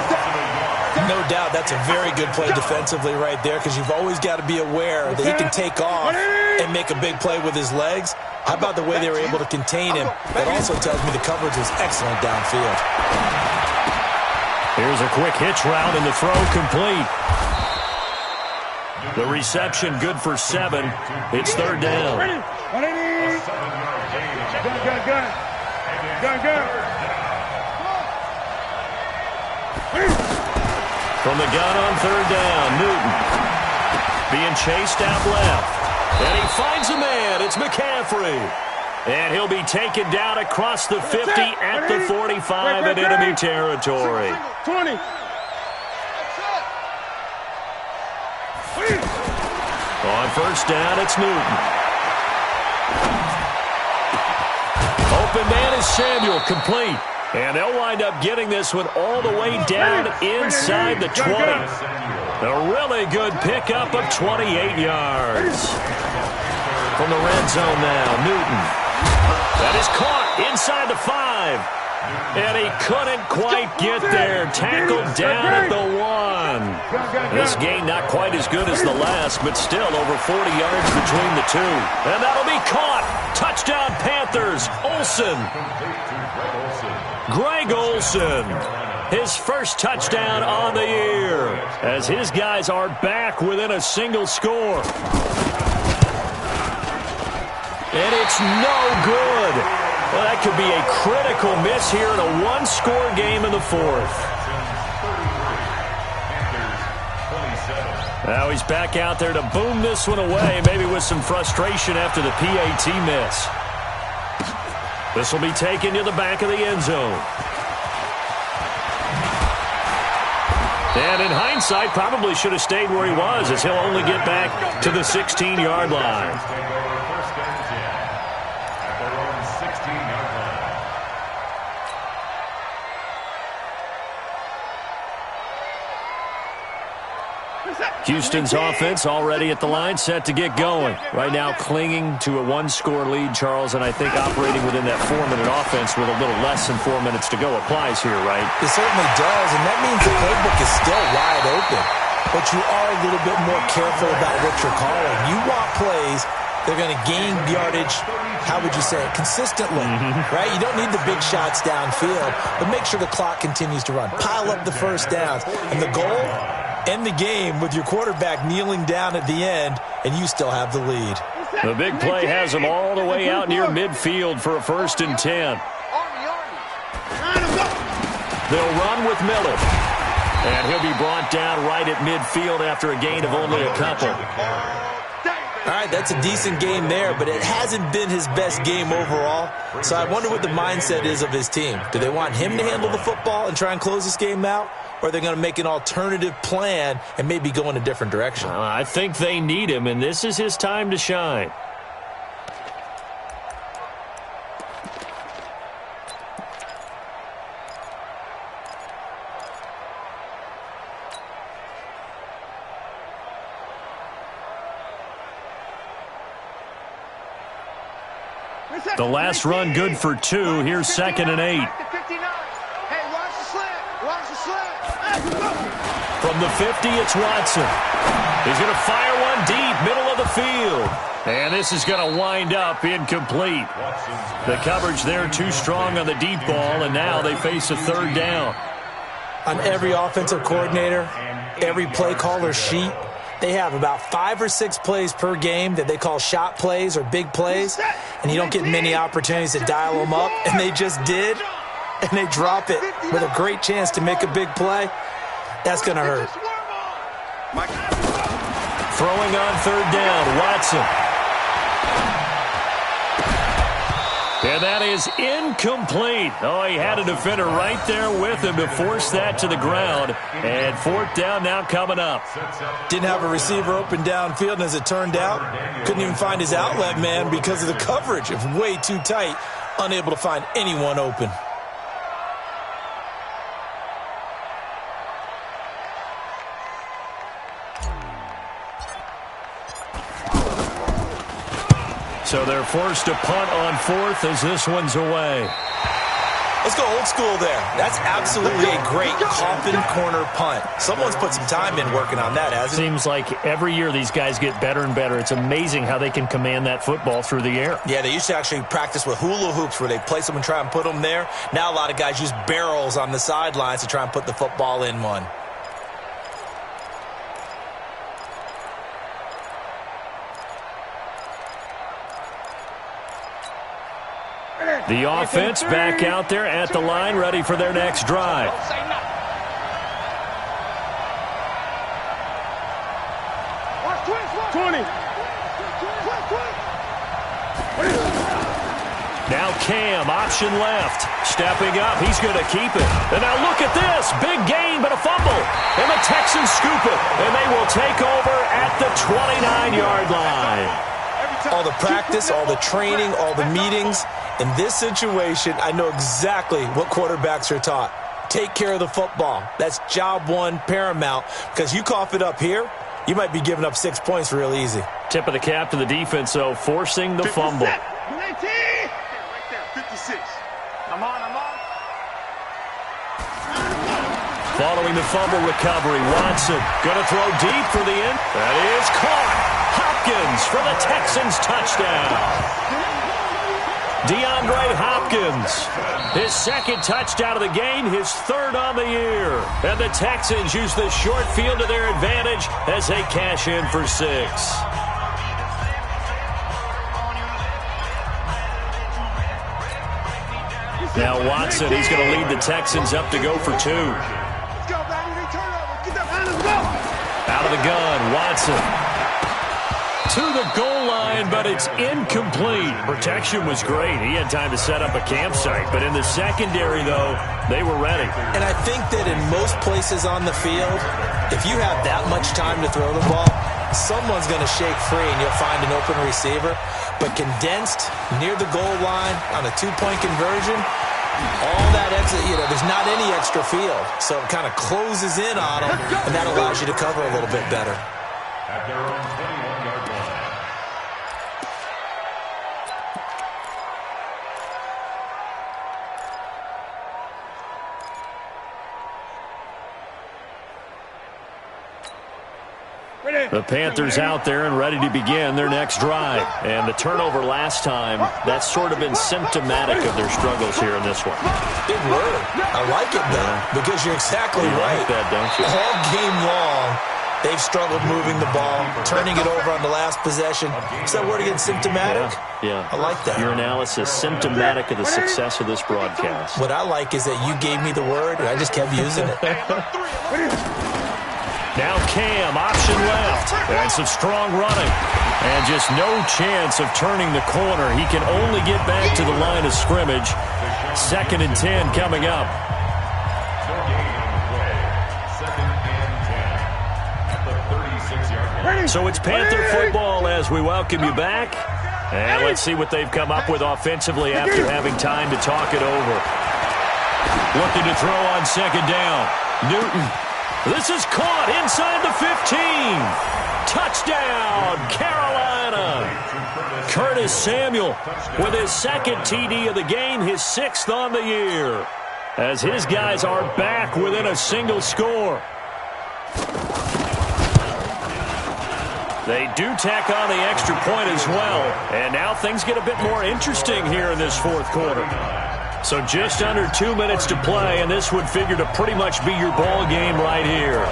No doubt that's a very good play defensively right there, because you've always got to be aware that he can take off and make a big play with his legs. How about the way they were able to contain him? That also tells me the coverage was excellent downfield. Here's a quick hitch route and the throw complete. The reception good for 7. It's 3rd down. Gun. From the gun on 3rd down, Newton being chased out left. And he finds a man. It's McCaffrey. And he'll be taken down across the 50 at the 45 in enemy territory. 20. On 1st down, it's Newton. Open man is Samuel, complete. And they'll wind up getting this one all the way down inside the 20. A really good pickup of 28 yards. From the red zone now, Newton. That is caught inside the 5. And he couldn't quite get there. Tackled down at the 1. This game not quite as good as the last, but still over 40 yards between the two. And that'll be caught. Touchdown Panthers. Olsen. Greg Olsen. His first touchdown on the year as his guys are back within a single score. And it's no good. Well, that could be a critical miss here in a one-score game in the 4th. Now he's back out there to boom this one away, maybe with some frustration after the PAT miss. This will be taken to the back of the end zone. And in hindsight, probably should have stayed where he was, as he'll only get back to the 16-yard line. Houston's offense already at the line, set to get going. Right now clinging to a one-score lead, Charles, and I think operating within that 4-minute offense with a little less than 4 minutes to go applies here, right? It certainly does, and that means the playbook is still wide open. But you are a little bit more careful about what you're calling. You want plays they're going to gain yardage, how would you say it, consistently, right? You don't need the big shots downfield, but make sure the clock continues to run. Pile up the first downs. And the goal, end the game with your quarterback kneeling down at the end, and you still have the lead. The big play has them all the way out near midfield for a 1st and 10. They'll run with Miller. And he'll be brought down right at midfield after a gain of only a couple. All right, that's a decent game there, but it hasn't been his best game overall. So I wonder what the mindset is of his team. Do they want him to handle the football and try and close this game out? Or are they going to make an alternative plan and maybe go in a different direction? I think they need him, and this is his time to shine. The last run good for 2. Here's 2nd and 8. From the 50, it's Watson. He's going to fire one deep, middle of the field. And this is going to wind up incomplete. The coverage there too strong on the deep ball, and now they face a 3rd down. On every offensive coordinator, every play caller sheet, they have about 5 or 6 plays per game that they call shot plays or big plays, and you don't get many opportunities to dial them up, and they just did, and they drop it with a great chance to make a big play. That's going to hurt. Throwing on 3rd down, Watson. And that is incomplete. Oh, he had a defender right there with him to force that to the ground. And 4th down now coming up. Didn't have a receiver open downfield, and as it turned out, couldn't even find his outlet man because of the coverage. It was way too tight, unable to find anyone open. So they're forced to punt on 4th as this one's away. Let's go old school there. That's absolutely a great coffin corner punt. Someone's put some time in working on that, hasn't it? Seems like every year these guys get better and better. It's amazing how they can command that football through the air. Yeah, they used to actually practice with hula hoops where they place them and try and put them there. Now a lot of guys use barrels on the sidelines to try and put the football in one. The offense back out there at the line, ready for their next drive. Now Cam, option left. Stepping up, he's going to keep it. And now look at this. Big gain, but a fumble. And the Texans scoop it. And they will take over at the 29-yard line. All the practice, all the training, all the meetings. In this situation, I know exactly what quarterbacks are taught. Take care of the football. That's job one, paramount. Because you cough it up here, you might be giving up 6 points real easy. Tip of the cap to the defense, though, forcing the fumble. 19. Right there, 56. I'm on. Following the fumble recovery, Watson going to throw deep for the end. That is caught. Hopkins for the Texans touchdown. DeAndre Hopkins, his 2nd touchdown of the game, his 3rd on the year. And the Texans use the short field to their advantage as they cash in for 6. Now Watson, he's going to lead the Texans up to go for 2. Out of the gun, Watson. To the goal line, but it's incomplete. Protection was great. He had time to set up a campsite. But in the secondary, though, they were ready. And I think that in most places on the field, if you have that much time to throw the ball, someone's going to shake free and you'll find an open receiver. But condensed near the goal line on a 2-point conversion, All that extra, there's not any extra field. So it kind of closes in on them, and that allows you to cover a little bit better. At their own 21-yard line. The Panthers out there and ready to begin their next drive. And the turnover last time, that's sort of been symptomatic of their struggles here in this one. Big word. I like it, though, because you're exactly right. Like that, don't you? All game long, they've struggled moving the ball, turning it over on the last possession. Is that word again, symptomatic? Yeah. I like that. Your analysis, symptomatic of the success of this broadcast. What I like is that you gave me the word, and I just kept using it. Now Cam, option left, and some strong running. And just no chance of turning the corner. He can only get back to the line of scrimmage. 2nd and 10 coming up. No gain on the play. 2nd and 10 at the 36-yard line. So it's Panther football as we welcome you back. And let's see what they've come up with offensively after having time to talk it over. Looking to throw on 2nd down. Newton. This is caught inside the 15. Touchdown, Carolina. Curtis Samuel with his 2nd TD of the game, his 6th on the year. As his guys are back within a single score. They do tack on the extra point as well. And now things get a bit more interesting here in this 4th quarter. So just under 2 minutes to play, and this would figure to pretty much be your ball game right here.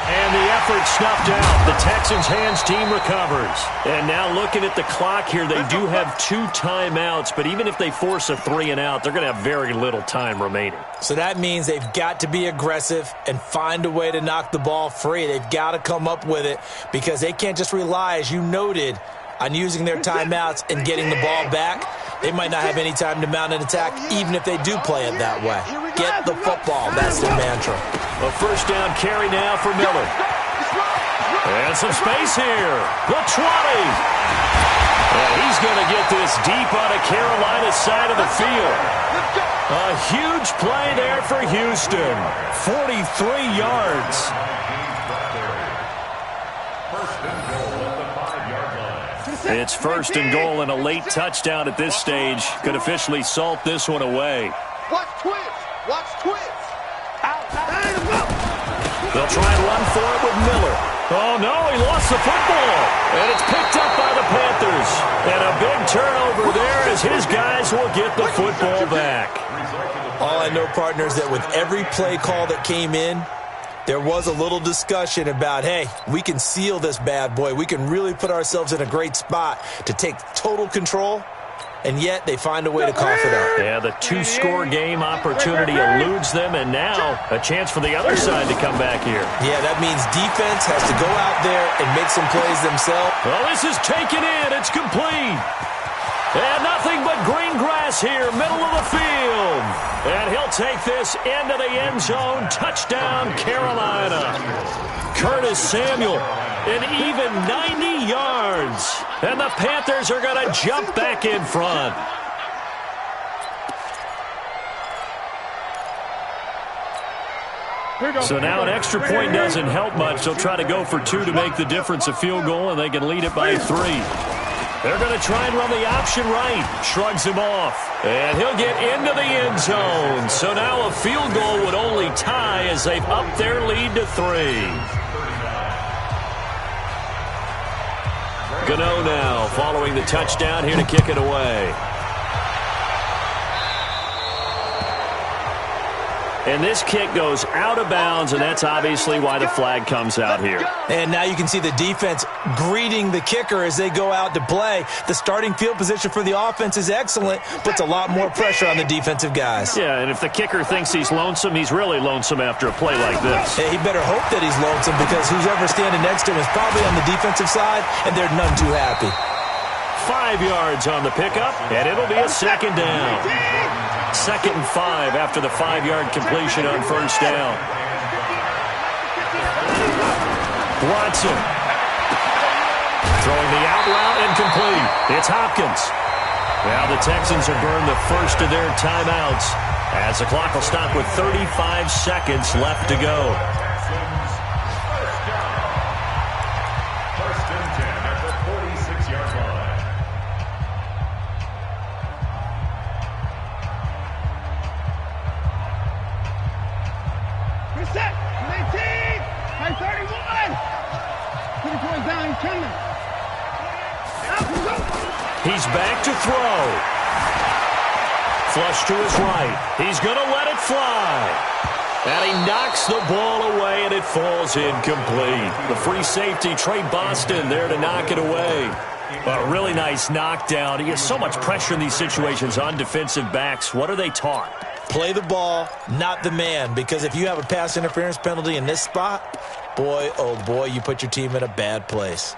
And the effort snuffed out. The Texans' hands team recovers. And now looking at the clock here, they do have 2 timeouts, but even if they force a 3-and-out, they're going to have very little time remaining. So that means they've got to be aggressive and find a way to knock the ball free. They've got to come up with it because they can't just rely, as you noted, on using their timeouts and getting the ball back. They might not have any time to mount an attack, even if they do play it that way. Get the football. That's their mantra. A 1st down carry now for Miller. And some space here. The 20. And he's going to get this deep on a Carolina side of the field. A huge play there for Houston. 43 yards. It's 1st and goal, and a late touchdown at this stage could officially salt this one away. Watch twist. Watch twist. They'll try and run for it with Miller. Oh, no, he lost the football. And it's picked up by the Panthers. And a big turnover there as his guys will get the football back. All I know, partners, that with every play call that came in, there was a little discussion about, hey, we can seal this bad boy. We can really put ourselves in a great spot to take total control, and yet they find a way to cough it up. Yeah, the 2-score game opportunity eludes them, and now a chance for the other side to come back here. Yeah, that means defense has to go out there and make some plays themselves. Well, this is taken in. It's complete. And nothing but green grass here, middle of the field. And he'll take this into the end zone. Touchdown, Carolina. Curtis Samuel, an even 90 yards. And the Panthers are going to jump back in front. So now an extra point doesn't help much. They'll try to go for 2 to make the difference a field goal, and they can lead it by 3. They're going to try and run the option right. Shrugs him off. And he'll get into the end zone. So now a field goal would only tie as they've upped their lead to 3. Gano now following the touchdown here to kick it away. And this kick goes out of bounds, and that's obviously why the flag comes out here. And now you can see the defense greeting the kicker as they go out to play. The starting field position for the offense is excellent, puts a lot more pressure on the defensive guys. Yeah, and if the kicker thinks he's lonesome, he's really lonesome after a play like this. Hey, he better hope that he's lonesome because who's ever standing next to him is probably on the defensive side, and they're none too happy. 5 yards on the pickup, and it'll be a 2nd down. 2nd and 5 after the 5-yard completion on 1st down. Watson throwing the out route incomplete. It's Hopkins. Now the Texans have burned the first of their timeouts as the clock will stop with 35 seconds left to go. First and 10 at the 46-yard line. Reset. 19. By 31. 24 down. He's coming. He's back to throw. Flush to his right. He's going to let it fly. And he knocks the ball away, and it falls incomplete. The free safety, Trey Boston, there to knock it away. A really nice knockdown. He has so much pressure in these situations on defensive backs. What are they taught? Play the ball, not the man. Because if you have a pass interference penalty in this spot, boy, oh boy, you put your team in a bad place.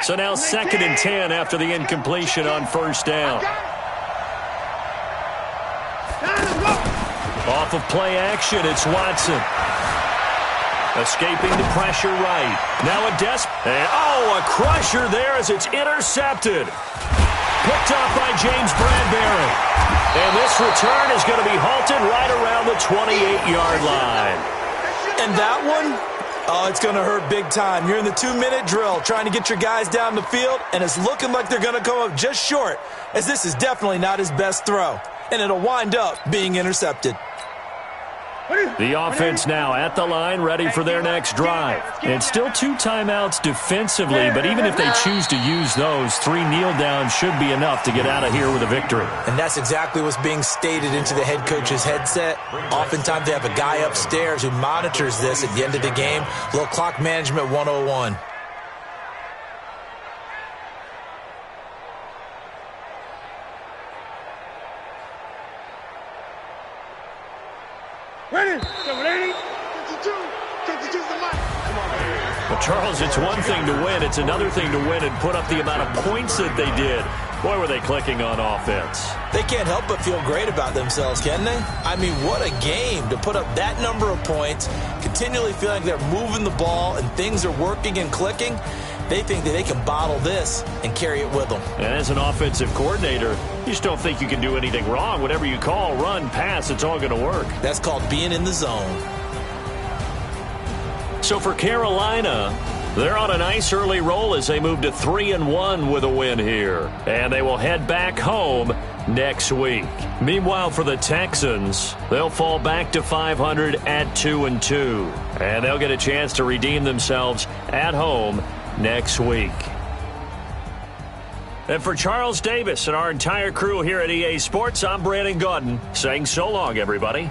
So now 2nd and 10 after the incompletion on first down. Off of play action, it's Watson. Escaping the pressure right. Now a crusher there as it's intercepted. Picked off by James Bradbury. And this return is going to be halted right around the 28-yard line. And that one? Oh, it's going to hurt big time. You're in the 2-minute drill trying to get your guys down the field, and it's looking like they're going to come up just short, as this is definitely not his best throw. And it'll wind up being intercepted. The offense now at the line, ready for their next drive. And still 2 timeouts defensively, but even if they choose to use those, 3 kneel downs should be enough to get out of here with a victory. And that's exactly what's being stated into the head coach's headset. Oftentimes they have a guy upstairs who monitors this at the end of the game. Little clock management 101. Ready? 780. 52. 52's the line. Come on, baby. But Charles, it's one thing to win. It's another thing to win and put up the amount of points that they did. Boy, were they clicking on offense. They can't help but feel great about themselves, can they? I mean, what a game to put up that number of points, continually feeling they're moving the ball and things are working and clicking. They think that they can bottle this and carry it with them. And as an offensive coordinator, you just don't think you can do anything wrong. Whatever you call, run, pass, it's all going to work. That's called being in the zone. So for Carolina, they're on a nice early roll as they move to 3-1 with a win here. And they will head back home next week. Meanwhile, for the Texans, they'll fall back to 500 at 2-2. And they'll get a chance to redeem themselves at home next week. And for Charles Davis and our entire crew here at EA Sports, I'm Brandon Gaudin saying so long, everybody.